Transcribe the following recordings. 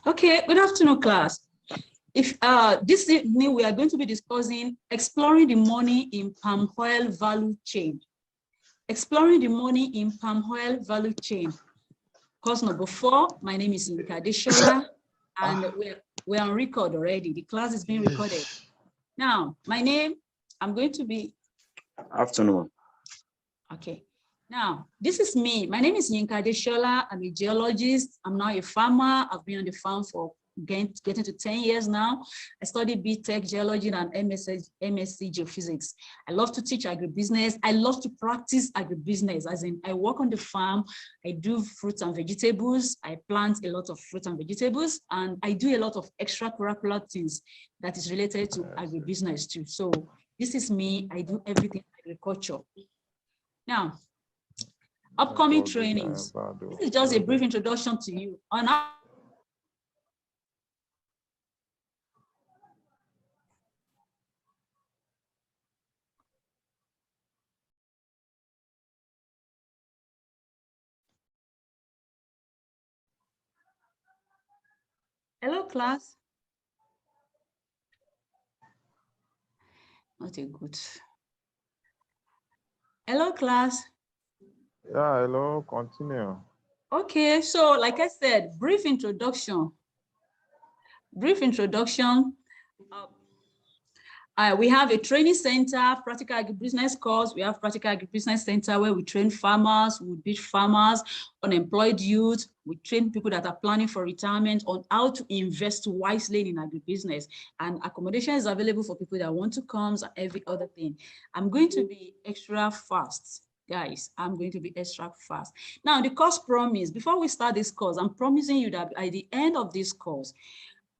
Okay, good afternoon, class. If this evening we are going to be discussing exploring the money in palm oil value chain. Exploring the money in palm oil value chain. Course number 4. My name is Yinka Deshola, and we're on record already. The class is being recorded. Now, my name, I'm going to be. Afternoon. Okay. Now, this is me. My name is Yinka Deshola. I'm a geologist. I'm now a farmer. I've been on the farm for getting to 10 years now. I studied BTech geology and MSc geophysics. I love to teach agribusiness. I love to practice agribusiness, as in I work on the farm. I do fruits and vegetables. I plant a lot of fruits and vegetables, and I do a lot of extracurricular things that is related to agribusiness too. So this is me. I do everything agriculture. Now, upcoming trainings. This is just a brief introduction to you on how. Hello, class. Not a good. Hello, class. Yeah, hello, continue. Okay, so like I said, brief introduction. We have a training center, practical agribusiness course. We have practical agribusiness center where we train farmers, we teach farmers, unemployed youth. We train people that are planning for retirement on how to invest wisely in agribusiness. And accommodation is available for people that want to come and every other thing. I'm going to be extra fast. Guys, I'm going to be extra fast. Now, the course promise, before we start this course, I'm promising you that by the end of this course,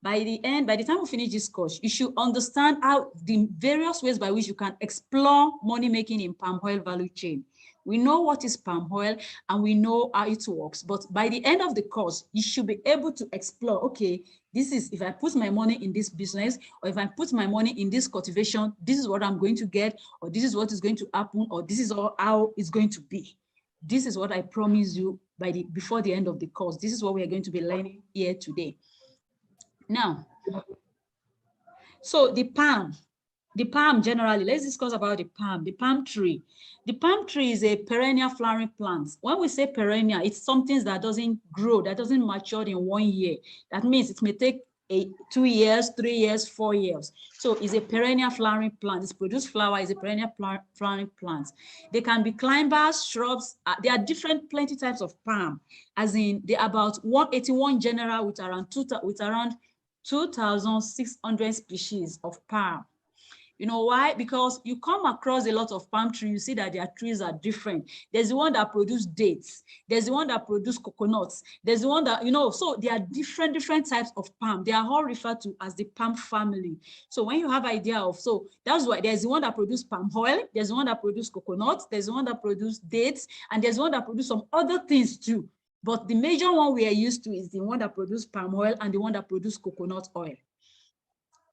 by the time we finish this course, you should understand how the various ways by which you can explore money making in palm oil value chain. We know what is palm oil and we know how it works, but by the end of the course, you should be able to explore, okay, this is, if I put my money in this business, or if I put my money in this cultivation, this is what I'm going to get, or this is what is going to happen, or this is how it's going to be. This is what I promise you before the end of the course. This is what we are going to be learning here today. Now, so the palm generally, let's discuss about the palm tree. The palm tree is a perennial flowering plant. When we say perennial, it's something that doesn't grow, that doesn't mature in 1 year. That means it may take 2 years, 3 years, 4 years. So it's a perennial flowering plant. It's produced flower, is a perennial flowering plant. They can be climbers, shrubs. There are plenty types of palm, as in there are about 181 genera with around 2,600 species of palm. You know why? Because you come across a lot of palm trees, you see that their trees are different. There's the one that produces dates. There's the one that produces coconuts. There's the one that, so there are different types of palm. They are all referred to as the palm family. So when you have idea of, so that's why there's the one that produces palm oil, there's the one that produces coconuts, there's the one that produces dates, and there's one that produces some other things too. But the major one we are used to is the one that produces palm oil and the one that produces coconut oil.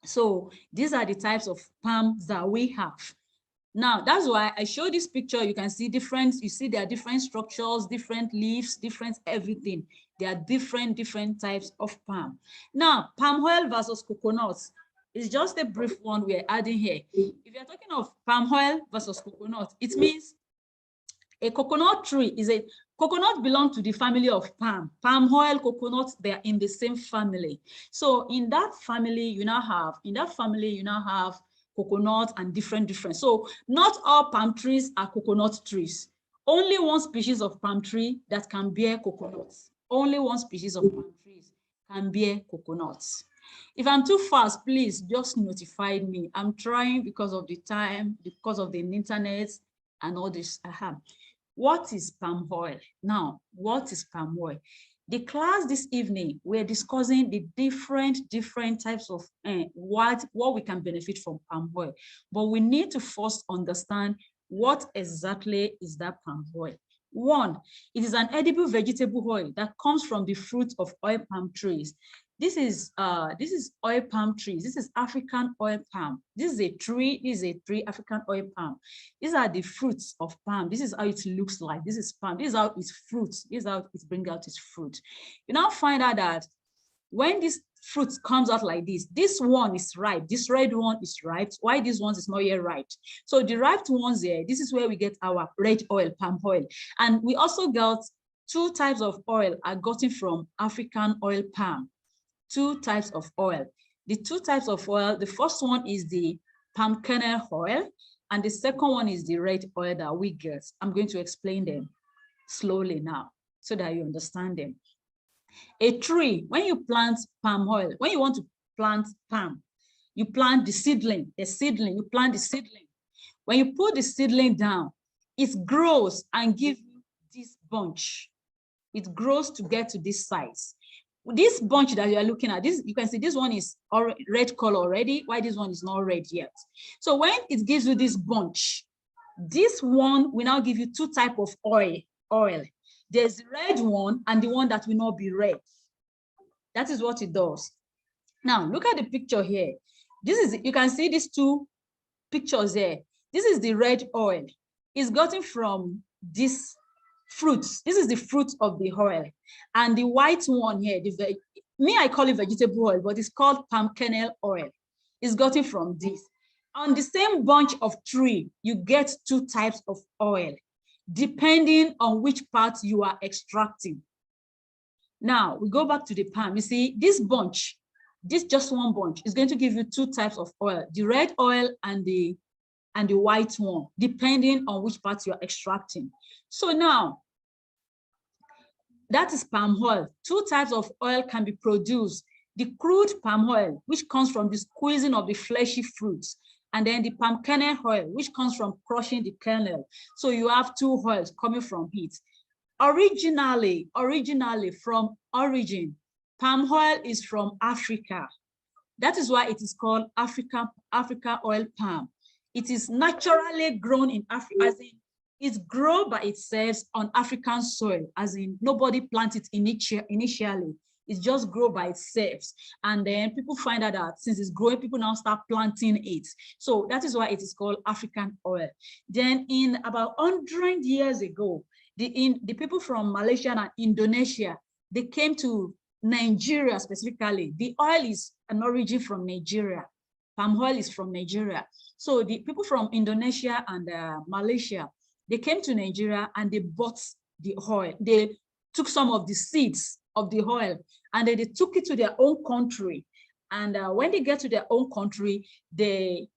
So these are the types of palms that we have. Now, that's why I show this picture. You can see there are different structures, different leaves, different everything. There are different types of palm. Now, palm oil versus coconuts is just a brief one we're adding here. If you're talking of palm oil versus coconut, it means a coconut tree is coconut belongs to the family of palm. Palm oil, coconut, they are in the same family. So in that family, you now have coconut and different. So not all palm trees are coconut trees. Only one species of palm tree that can bear coconuts. Only one species of palm trees can bear coconuts. If I'm too fast, please just notify me. I'm trying because of the time, because of the internet and all this. What is palm oil? Now, what is palm oil? The class this evening, we're discussing the different types of what we can benefit from palm oil. But we need to first understand what exactly is that palm oil. One, it is an edible vegetable oil that comes from the fruit of oil palm trees. This is oil palm trees. This is African oil palm. This is a tree. This is a tree, African oil palm. These are the fruits of palm. This is how it looks like. This is palm. This is how its fruits. This is how it brings out its fruit. You now find out that when this fruit comes out like this one is ripe, this red one is ripe. Why this one is not yet ripe? So the ripe ones here, this is where we get our red oil, palm oil. And we also got two types of oil are gotten from African oil palm. Two types of oil. The two types of oil, the first one is the palm kernel oil, and the second one is the red oil that we get. I'm going to explain them slowly now so that you understand them. A tree, when you plant palm oil, when you want to plant palm, you plant the seedling, you plant the seedling. When you put the seedling down, it grows and gives you this bunch. It grows to get to this size. This bunch that you are looking at, this, you can see this one is red color already, while this one is not red yet. So when it gives you this bunch, this one will now give you two types of oil. There's the red one and the one that will not be red. That is what it does. Now, look at the picture here. This is, you can see these two pictures here. This is the red oil. It's gotten from this fruits. This is the fruit of the oil. And the white one here, I call it vegetable oil, but it's called palm kernel oil. It's gotten from this. On the same bunch of tree, you get two types of oil, depending on which part you are extracting. Now, we go back to the palm. You see, this bunch, this just one bunch, is going to give you two types of oil, the red oil and the white one, depending on which part you are extracting. So now, that is palm oil. Two types of oil can be produced. The crude palm oil, which comes from the squeezing of the fleshy fruits, and then the palm kernel oil, which comes from crushing the kernel. So you have two oils coming from it. Originally from origin, palm oil is from Africa. That is why it is called Africa oil palm. It is naturally grown in Africa, as in it's grown by itself on African soil, as in nobody planted it initially. It's just grow by itself. And then people find out that since it's growing, people now start planting it. So that is why it is called African oil. Then in about 100 years ago, the people from Malaysia and Indonesia, they came to Nigeria specifically. The oil is an origin from Nigeria. Palm oil is from Nigeria. So the people from Indonesia and Malaysia, they came to Nigeria and they bought the oil. They took some of the seeds of the oil and then they took it to their own country. And when they get to their own country, they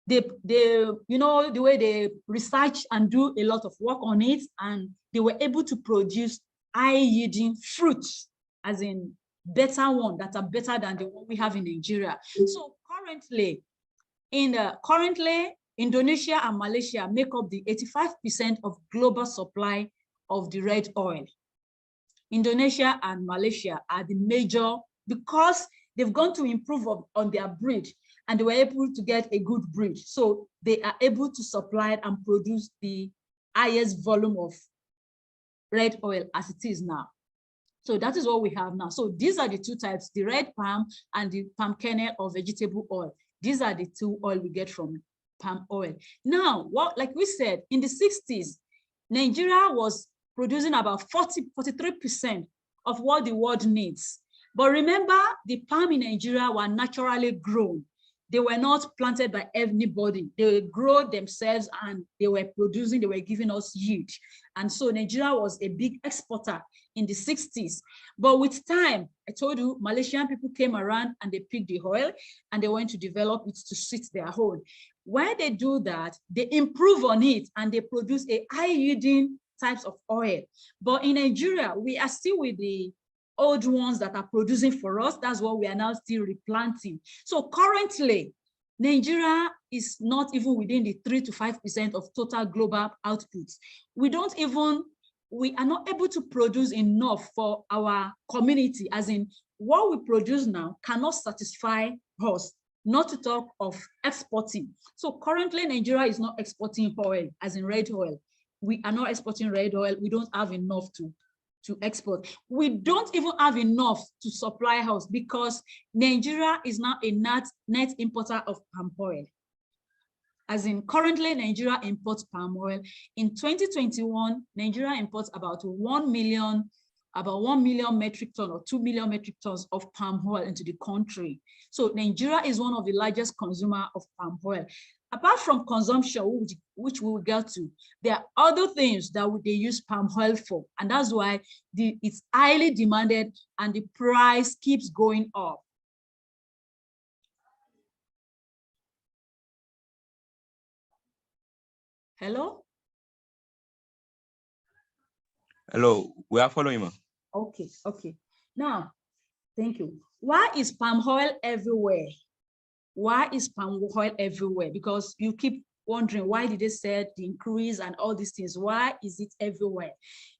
you know, the way they research and do a lot of work on it, and they were able to produce high-yielding fruits, as in better one that are better than the one we have in Nigeria. So currently, Indonesia and Malaysia make up the 85% of global supply of the red oil. Indonesia and Malaysia are the major, because they've gone to improve on their breed and they were able to get a good breed. So they are able to supply and produce the highest volume of red oil as it is now. So that is what we have now. So these are the two types, the red palm and the palm kernel or vegetable oil. These are the two oil we get from palm oil. Now, like we said, in the 60s, Nigeria was producing about 43% of what the world needs. But remember, the palm in Nigeria were naturally grown. They were not planted by anybody. They grow themselves and they were producing, they were giving us yield. And so Nigeria was a big exporter in the 60s. But with time, I told you, Malaysian people came around and they picked the oil and they went to develop it to suit their own. When they do that, they improve on it and they produce a high yielding types of oil. But in Nigeria, we are still with the old ones that are producing for us. That's what we are now still replanting. So currently, Nigeria is not even within the 3 to 5% of total global output. We are not able to produce enough for our community, as in what we produce now cannot satisfy us, not to talk of exporting. So currently, Nigeria is not exporting oil, as in red oil. We are not exporting red oil. We don't have enough to export. We don't even have enough to supply us because Nigeria is now a net importer of palm oil. As in currently Nigeria imports palm oil. In 2021, Nigeria imports about 1 million about 1 million metric ton or 2 million metric tons of palm oil into the country. So Nigeria is one of the largest consumer of palm oil. Apart from consumption, which we will get to, there are other things that they use palm oil for. And that's why it's highly demanded and the price keeps going up. Hello? Hello, we are following, ma. Okay, okay. Now, thank you. Why is palm oil everywhere? Why is palm oil everywhere? Because you keep wondering, why did they say the increase and all these things? Why is it everywhere?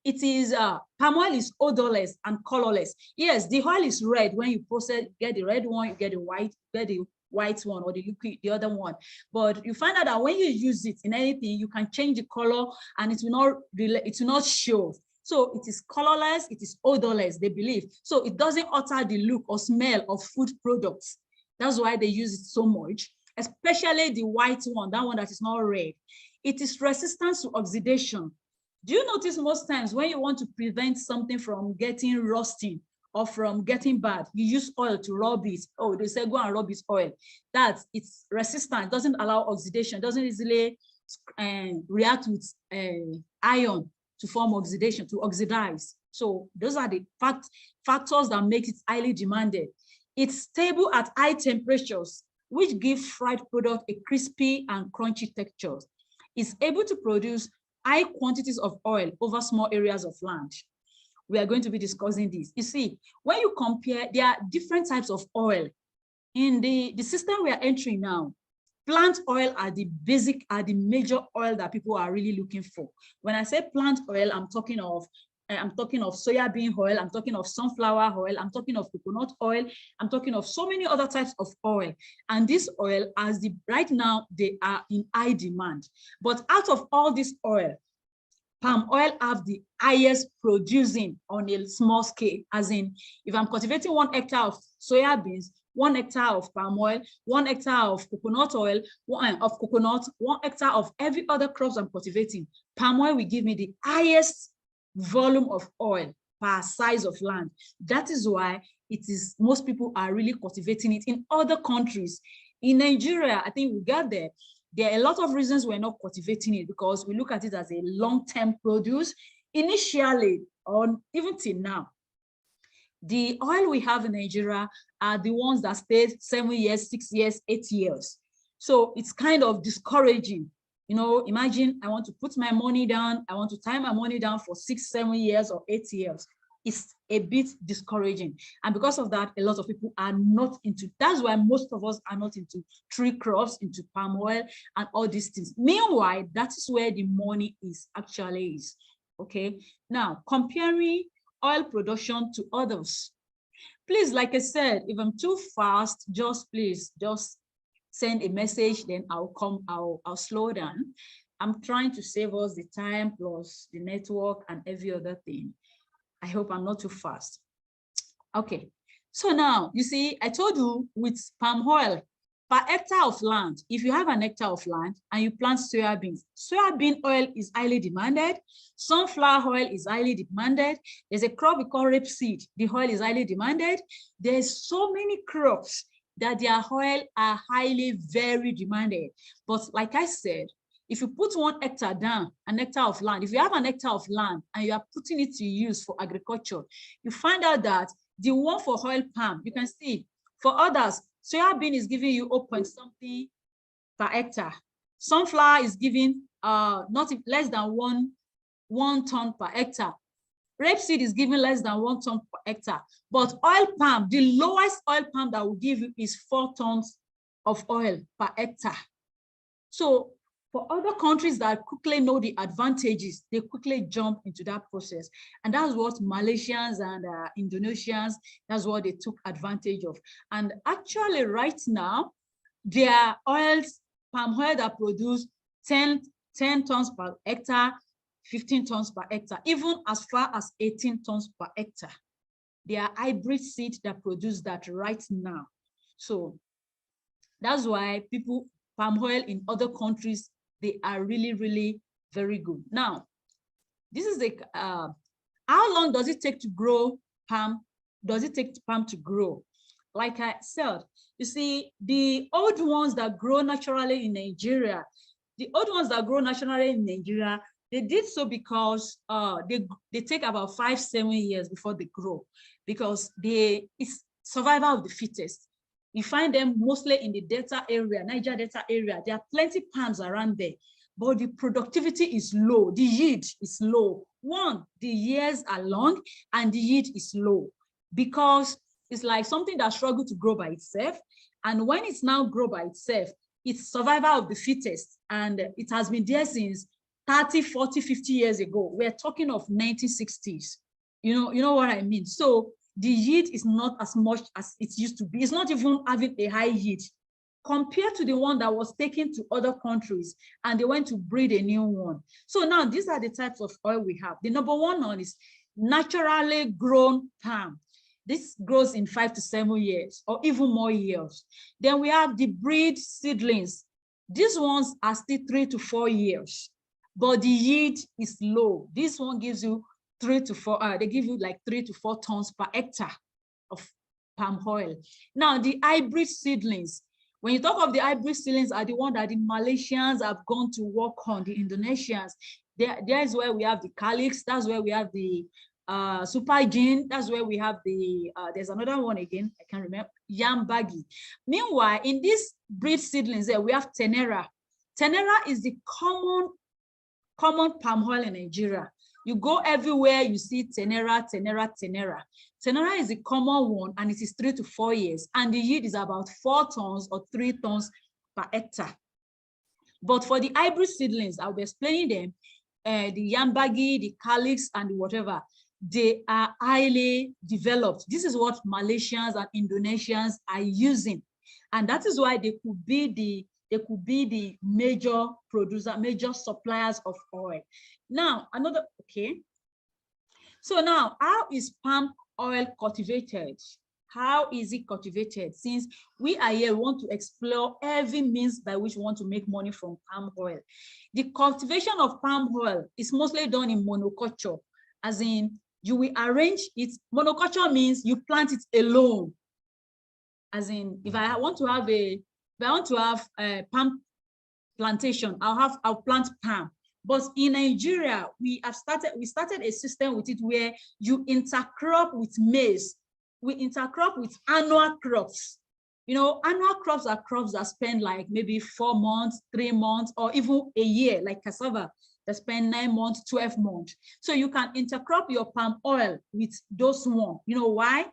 It is, palm oil is odorless and colorless. Yes, the oil is red. When you process, you get the red one, you get the white one, or the liquid, the other one. But you find out that when you use it in anything, you can change the color and it will not show. So it is colorless, it is odorless, they believe. So it doesn't alter the look or smell of food products. That's why they use it so much, especially the white one, that one that is not red. It is resistant to oxidation. Do you notice most times when you want to prevent something from getting rusting or from getting bad, you use oil to rub it? Oh, they say go and rub this oil. It's resistant, doesn't allow oxidation, doesn't easily react with iron to form oxidation, to oxidize. So those are the factors that make it highly demanded. It's stable at high temperatures, which give fried product a crispy and crunchy texture. It's able to produce high quantities of oil over small areas of land. We are going to be discussing this. You see, when you compare, there are different types of oil. In the system we are entering now, plant oil are the major oil that people are really looking for. When I say plant oil, I'm talking of soybean oil, I'm talking of sunflower oil, I'm talking of coconut oil, I'm talking of so many other types of oil. And this oil, right now, they are in high demand. But out of all this oil, palm oil have the highest producing on a small scale, as in, if I'm cultivating 1 hectare of soybeans, 1 hectare of palm oil, 1 hectare of coconut oil, 1 hectare of every other crops I'm cultivating, palm oil will give me the highest volume of oil per size of land. That is why most people are really cultivating it. In other countries, in Nigeria, I think we got there. There are a lot of reasons we're not cultivating it, because we look at it as a long-term produce. Initially, or even till now, the oil we have in Nigeria are the ones that stayed 7 years, 6 years, 8 years. So it's kind of discouraging. You know, imagine I want to put my money down, I want to tie my money down for 6, 7 years or 8 years. It's a bit discouraging. And because of that, a lot of people are not into, that's why most of us are not into tree crops, into palm oil and all these things. Meanwhile, that is where the money actually is. Okay. Now, comparing oil production to others. Please, like I said, if I'm too fast, please send a message, then I'll slow down. I'm trying to save us the time plus the network and every other thing. I hope I'm not too fast. Okay, so now you see, I told you with palm oil per hectare of land, if you have an hectare of land and you plant soybean oil is highly demanded, sunflower oil is highly demanded, there's a crop we call rapeseed, the oil is highly demanded. There's so many crops that their oil are highly, very demanded. But like I said, if you put 1 hectare down, an hectare of land, if you have an hectare of land and you are putting it to use for agriculture, you find out that the one for oil palm, you can see, for others, soybean is giving you 0 point something per hectare. Sunflower is giving not less than one ton per hectare. Rapeseed is giving less than 1 ton per hectare. But oil palm, the lowest oil palm that will give you is 4 tons of oil per hectare. So for other countries that quickly know the advantages, they quickly jump into that process. And that's what Malaysians and Indonesians, that's what they took advantage of. And actually right now, there are palm oil that produce 10 tons per hectare, 15 tons per hectare, even as far as 18 tons per hectare. There are hybrid seeds that produce that right now. So that's why palm oil in other countries, they are really, really very good. Now, this is how How long does it take to grow palm? Does it take palm to grow? Like I said, you see, the old ones that grow naturally in Nigeria, they did so because they take about 5-7 years before they grow, because it's survival of the fittest. You find them mostly in the Delta area, Niger Delta area. There are plenty palms around there, but the productivity is low. The yield is low. One, the years are long and the yield is low, because it's like something that struggles to grow by itself. And when it's now grow by itself, it's survival of the fittest. And it has been there since 30, 40, 50 years ago. We're talking of 1960s. You know what I mean? So the yield is not as much as it used to be. It's not even having a high yield compared to the one that was taken to other countries and they went to breed a new one. So now these are the types of oil we have. The number one is naturally grown palm. This grows in 5 to 7 years or even more years. Then we have the breed seedlings. These ones are still 3 to 4 years, but the yield is low. This one gives you 3 to 4, they give you like 3 to 4 tons per hectare of palm oil. Now the hybrid seedlings, when you talk of the hybrid seedlings, are the one that the Malaysians have gone to work on, the Indonesians. There's where we have the calyx, that's where we have the super gene, that's where we have the there's another one again, I can't remember, yambagi. Meanwhile, in these breed seedlings there, we have tenera. Tenera is the common palm oil in Nigeria. You go everywhere, you see tenera. Tenera is the common one, and it is 3 to 4 years, and the yield is about 4 tons or 3 tons per hectare. But for the hybrid seedlings, I'll be explaining them, the yambagi, the calyx, and the whatever, they are highly developed. This is what Malaysians and Indonesians are using, and that is why they could be the major producer, major suppliers of oil. Now, okay. So now, how is palm oil cultivated? How is it cultivated? Since we are here, we want to explore every means by which we want to make money from palm oil. The cultivation of palm oil is mostly done in monoculture, as in you will arrange it. Monoculture means you plant it alone. As in, if I want to have a palm plantation, I'll plant palm. But in Nigeria, we started a system with it where you intercrop with maize. We intercrop with annual crops. You know, annual crops are crops that spend like maybe 4 months, 3 months, or even a year, like cassava that spend 9 months, 12 months. So you can intercrop your palm oil with those ones. You know why?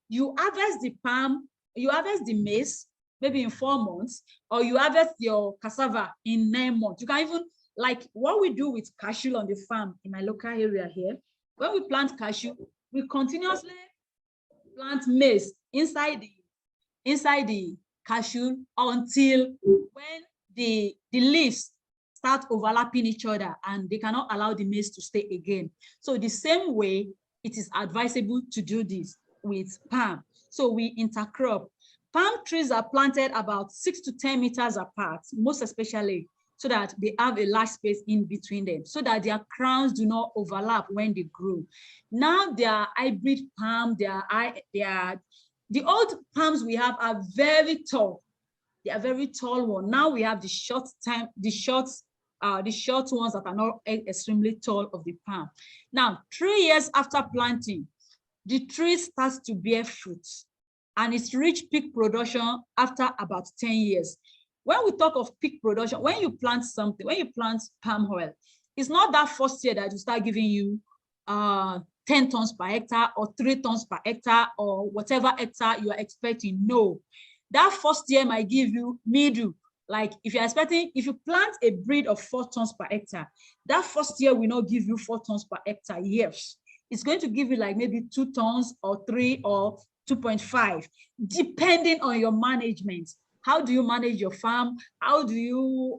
You harvest the palm, you harvest the maize maybe in 4 months, or you harvest your cassava in 9 months. You can even, like what we do with cashew on the farm in my local area here, when we plant cashew, we continuously plant maize inside the cashew until when the leaves start overlapping each other and they cannot allow the maize to stay again. So the same way, it is advisable to do this with palm. So we intercrop. Palm trees are planted about 6 to 10 meters apart, most especially, so that they have a large space in between them, so that their crowns do not overlap when they grow. Now they are hybrid palm. The old palms we have are very tall. They are very tall ones. Now we have the short ones that are not extremely tall of the palm. Now, 3 years after planting, the tree starts to bear fruit, and it's reached peak production after about 10 years. When we talk of peak production, when you plant something, when you plant palm oil, it's not that first year that you start giving you 10 tons per hectare or 3 tons per hectare or whatever hectare you are expecting. No, that first year might give you middle. Like if you're expecting, if you plant a breed of 4 tons per hectare, that first year will not give you 4 tons per hectare. Yes, it's going to give you like maybe 2 tons or 3 or 2.5, depending on your management. How do you manage your farm? How do you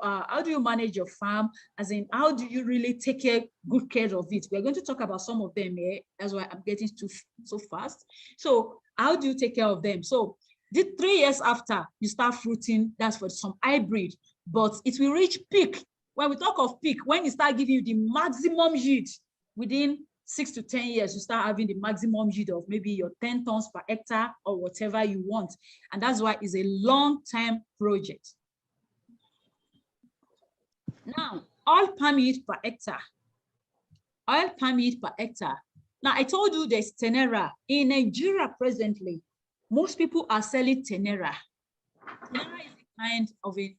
manage your farm? As in, how do you really take good care of it? We're going to talk about some of them here. That's why I'm getting so fast. So how do you take care of them? So the 3 years after you start fruiting, that's for some hybrid, but it will reach peak. When we talk of peak, when it start giving you the maximum yield within 6 to 10 years, you start having the maximum yield of maybe your 10 tons per hectare or whatever you want. And that's why it's a long-term project. Now, oil palm yield per hectare. Oil palm yield per hectare. Now, I told you there's Tenera. In Nigeria presently, most people are selling Tenera. Tenera is a kind of a